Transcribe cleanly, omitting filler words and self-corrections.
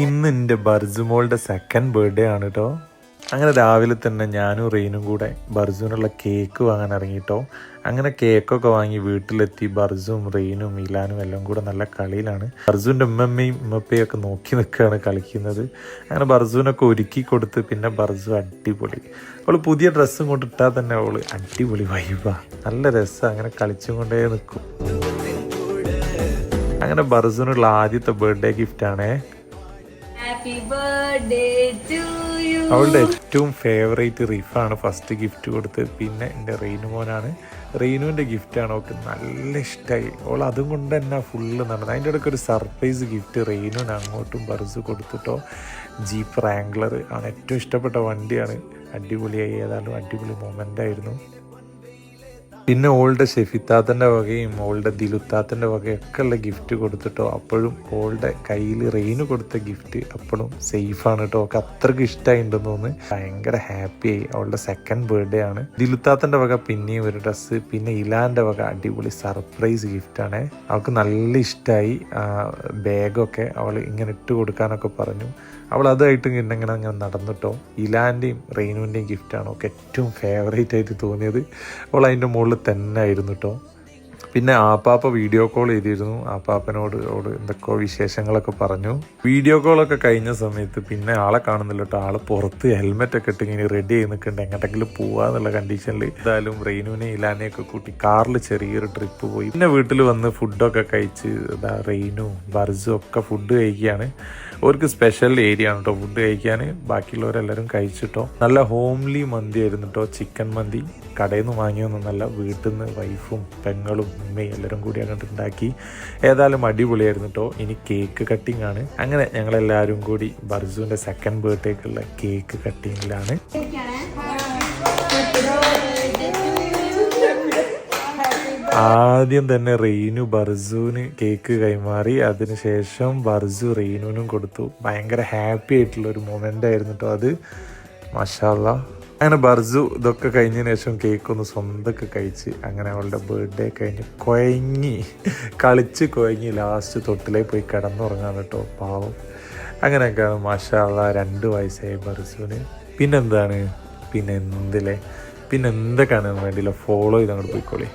ഇന്ന് എൻ്റെ ബർജുമോളുടെ second birthday ആണ് കേട്ടോ. അങ്ങനെ രാവിലെ തന്നെ ഞാനും റെയിനും കൂടെ ബർജുവിനുള്ള കേക്ക് വാങ്ങാൻ ഇറങ്ങിയിട്ടോ. അങ്ങനെ കേക്കൊക്കെ വാങ്ങി വീട്ടിലെത്തി ബർജുവും റെയിനും ഇലാനും എല്ലാം കൂടെ നല്ല കളിയിലാണ്. ബർജുവിൻ്റെ ഉമ്മയും ഉമ്മപ്പയും ഒക്കെ നോക്കി നിൽക്കുകയാണ് കളിക്കുന്നത്. അങ്ങനെ ബർജുവിനൊക്കെ ഒരുക്കി കൊടുത്ത് പിന്നെ ബർജു അടിപൊളി. അവൾ പുതിയ ഡ്രസ്സും കൊണ്ട് ഇട്ടാൽ തന്നെ അവൾ അടിപൊളി വൈബാ, നല്ല രസമാണ്. അങ്ങനെ കളിച്ചും കൊണ്ടേ നിൽക്കും. അങ്ങനെ ബർജുവിനുള്ള ആദ്യത്തെ ബർത്ത്ഡേ ഗിഫ്റ്റാണേ. അവളുടെ ഏറ്റവും ഫേവറേറ്റ് റിഫാണ് ഫസ്റ്റ് ഗിഫ്റ്റ് കൊടുത്തത്. പിന്നെ എൻ്റെ റെയിനു മോനാണ്. റെയിനുവിൻ്റെ ഗിഫ്റ്റാണ് അവൾക്ക് നല്ല ഇഷ്ടമായി. അവൾ അതും കൊണ്ട് തന്നെ ഫുള്ള് നടന്നത്. അതിൻ്റെ ഇടയ്ക്ക് ഒരു സർപ്രൈസ് ഗിഫ്റ്റ് റെയിനുവിന് അങ്ങോട്ടും ബർജു കൊടുത്തിട്ടോ. ജീപ്പ് റാംഗ്ലർ ആണ് ഏറ്റവും ഇഷ്ടപ്പെട്ട വണ്ടിയാണ്. അടിപൊളിയായി, ഏതായാലും അടിപൊളി മൊമെൻ്റ് ആയിരുന്നു. പിന്നെ ഓളുടെ ഷെഫിത്താത്തൻ്റെ വകയും ഓളുടെ ദിലുത്താത്തൻ്റെ വകയൊക്കെ ഉള്ള ഗിഫ്റ്റ് കൊടുത്തിട്ടോ. അപ്പോഴും ഓളുടെ കയ്യിൽ റെയിന് കൊടുത്ത ഗിഫ്റ്റ് അപ്പോഴും സേഫാണ് കേട്ടോ. ഒക്കെ അത്രയ്ക്ക് ഇഷ്ടമായിട്ടുണ്ടെന്ന് തോന്നുന്നു. ഭയങ്കര ഹാപ്പിയായി. അവളുടെ സെക്കൻഡ് ബർത്ത്ഡേ ആണ്. ദിലുത്താത്തൻ്റെ വക പിന്നെയും ഒരു ഡ്രസ്സ്, പിന്നെ ഇലാൻ്റെ വക അടിപൊളി സർപ്രൈസ് ഗിഫ്റ്റാണ്. അവൾക്ക് നല്ല ഇഷ്ടമായി. ബാഗൊക്കെ അവൾ ഇങ്ങനെ ഇട്ട് കൊടുക്കാനൊക്കെ പറഞ്ഞു. അവൾ അതായിട്ട് ഇങ്ങനെ നടന്നിട്ടോ. ഇലാൻ്റെയും റെയിനുവിൻ്റെയും ഗിഫ്റ്റാണ് അവൾക്ക് ഏറ്റവും ഫേവറേറ്റ് ആയിട്ട് തോന്നിയത്. അവൾ അതിൻ്റെ മുകളിൽ തന്നെ ആയിരുന്നു കേട്ടോ. പിന്നെ ആപ്പാപ്പ വീഡിയോ കോൾ ചെയ്തിരുന്നു. ആപ്പാപ്പനോട് എന്തൊക്കെയോ വിശേഷങ്ങളൊക്കെ പറഞ്ഞു. വീഡിയോ കോളൊക്കെ കഴിഞ്ഞ സമയത്ത് പിന്നെ ആളെ കാണുന്നില്ല കേട്ടോ. ആള് പുറത്ത് ഹെൽമെറ്റൊക്കെ ഇട്ട് ഇങ്ങനെ റെഡി ആയി നിൽക്കുന്നുണ്ട്, എങ്ങോട്ടെങ്കിലും പോവാന്നുള്ള കണ്ടീഷനിൽ. എന്തായാലും റെയിനുവിനെ ഇലാനെയൊക്കെ കൂട്ടി കാറിൽ ചെറിയൊരു ട്രിപ്പ് പോയി. പിന്നെ വീട്ടിൽ വന്ന് ഫുഡൊക്കെ കഴിച്ച് റെയിനും ബർജും ഒക്കെ ഫുഡ് കഴിക്കുകയാണ്. അവർക്ക് സ്പെഷ്യൽ ഏരിയ ആണ് കേട്ടോ ഫുഡ് കഴിക്കാൻ. ബാക്കിയുള്ളവരെല്ലാവരും കഴിച്ചിട്ടോ. നല്ല ഹോംലി മന്തി ആയിരുന്നു കേട്ടോ. ചിക്കൻ മന്തി കടയിൽ നിന്ന് വാങ്ങിയൊന്നല്ല, വീട്ടിൽ നിന്ന് വൈഫും പെങ്ങളും ഉമ്മയും എല്ലാവരും കൂടി അങ്ങോട്ട് ഉണ്ടാക്കി. ഏതായാലും അടിപൊളിയായിരുന്നു കേട്ടോ. ഇനി കേക്ക് കട്ടിങ് ആണ്. അങ്ങനെ ഞങ്ങളെല്ലാവരും കൂടി ബർജുവിൻ്റെ സെക്കൻഡ് ബർത്ത്ഡേക്കുള്ള കേക്ക് കട്ടിങ്ങിലാണ്. ആദ്യം തന്നെ റെയിനു ബർജുവിന് കേക്ക് കൈമാറി. അതിനുശേഷം ബർജു റെയിനുവിനും കൊടുത്തു. ഭയങ്കര ഹാപ്പി ആയിട്ടുള്ള ഒരു മൊമെൻ്റ് ആയിരുന്നു കേട്ടോ അത്. മാഷാ അല്ലാഹ്. അങ്ങനെ ബർജു ഇതൊക്കെ കഴിഞ്ഞതിന് ശേഷം കേക്കൊന്ന് സ്വന്തമൊക്കെ കഴിച്ച് അങ്ങനെ അവളുടെ ബർത്ത്ഡേ കഴിഞ്ഞ് കളിച്ച് ലാസ്റ്റ് തൊട്ടിലേക്ക് പോയി കിടന്നുറങ്ങാൻ കേട്ടോ. പാവം. അങ്ങനെയൊക്കെയാണ്. മാഷാ അല്ലാഹ്. 2 വയസ്സായി ബർജുവിന്. പിന്നെ എന്തൊക്കെയാണെന്ന് വേണ്ടിയില്ല, ഫോളോ ചെയ്ത് അങ്ങോട്ട് പോയിക്കോളി.